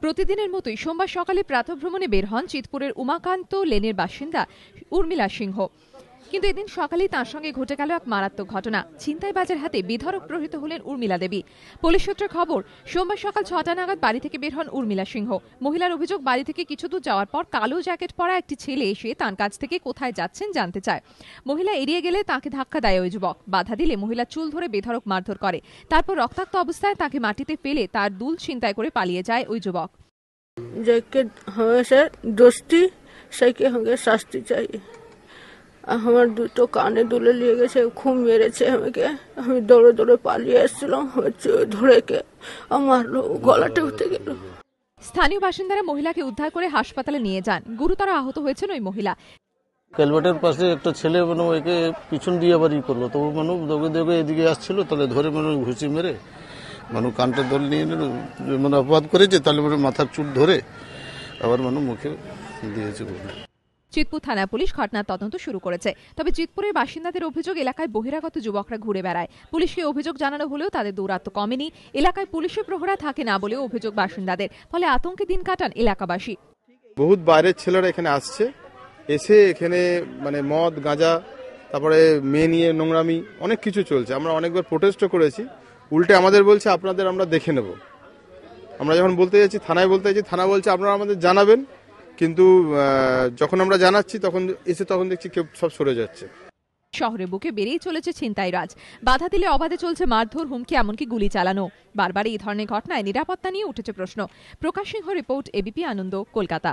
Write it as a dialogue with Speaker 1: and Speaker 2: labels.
Speaker 1: প্রতিদিনের মতোই সোমবার সকালে প্রাতঃভ্রমণে বের হন চিতপুরের উমাকান্ত লেনের বাসিন্দা উর্মিলা সিংহ। কিন্তু এদিন সকালেই তাঁর সঙ্গে ঘটে গেল এক মারাত্মক ঘটনা। ছিনতাইবাজের হাতে বেধড়ক প্রহৃত হলেন উর্মিলা দেবী। পুলিশ সূত্রে খবর, সোমবার সকাল ৬টা নাগাদ বাড়ি থেকে বের হন উর্মিলা সিংহ। মহিলার অভিযোগ, বাড়ি থেকে কিছু দূর যাওয়ার পর কালো জ্যাকেট পরা একটি ছেলে এসে তাঁর কাছ থেকে কোথায় যাচ্ছেন জানতে চায়। মহিলা এড়িয়ে গেলে তাঁকে ধাক্কা দেয় ওই যুবক। বাধা দিলে মহিলা চুল ধরে বেধড়ক মারধর করে। তারপর রক্তাক্ত অবস্থায় তাঁকে মাটিতে ফেলে তার দুল ছিনতাই করে পালিয়ে যায় ওই যুবক।
Speaker 2: শাস্তি চাই। আমার দুটো কানে দুলে নিয়ে গেছে, খুব মেরেছে আমাকে। আমি দৌড়ে দৌড়ে পালিয়ে আসছিলাম, ধরে আমার গলাটা উঠে গেল।
Speaker 1: স্থানীয় বাসিন্দারা মহিলাকে উদ্ধার করে হাসপাতালে নিয়ে যান। গুরুতর আহত হয়েছেন ওই মহিলা।
Speaker 3: কালভার্টের পাশে একটা ছেলে ওকে পিছন দিয়ে বাড়ি করলো, তো দৌড়ে দৌড়ে এদিকে আসছিল, তাহলে ধরে ঘুষি মেরে কানটা দল নিয়ে অপবাদ করেছে, তাহলে মাথার চুল ধরে আবার মুখে দিয়েছে।
Speaker 1: চিতপুর থানা পুলিশ ঘটনার তদন্ত শুরু করেছে। তবে চিতপুরের বাসিন্দাদের অভিযোগ, এলাকায় বহিরাগত যুবকরা ঘুরে বেড়ায়। পুলিশকে অভিযোগ জানানো হলেও তাদের দৌরাত্ম্য কমেনি। এলাকায় পুলিশের প্রহরা থাকে না বলেও অভিযোগ বাসিন্দাদের। ফলে আতঙ্কে দিন কাটান এলাকাবাসী।
Speaker 4: বহুত বাইরের ছেলেরা এখানে আসছে, এসে এখানে মদ গাঁজা, তারপরে মেয়ে নিয়ে নোংরামি অনেক কিছু চলছে। আমরা অনেকবার প্রোটেস্টও করেছি, উল্টে আমাদের বলছে আপনাদের আমরা দেখে নেব। আমরা যখন বলতে যাচ্ছি, থানায় বলতে যাচ্ছি, থানা বলছে আপনারা আমাদের জানাবেন। কিন্তু যখন আমরা জানাচ্ছি তখন দেখছি কেউ সব সরে যাচ্ছে।
Speaker 1: শহরের বুকে বেড়েই চলেছে ছিনতাইরাজ। বাধা দিলে অবাধে চলছে মারধর, হুমকি, এমনকি গুলি চালানো। বারবার এই ধরনের ঘটনায় নিরাপত্তা নিয়ে উঠেছে প্রশ্ন। প্রকাশ সিংহ রিপোর্ট, এবিপি আনন্দ, কলকাতা।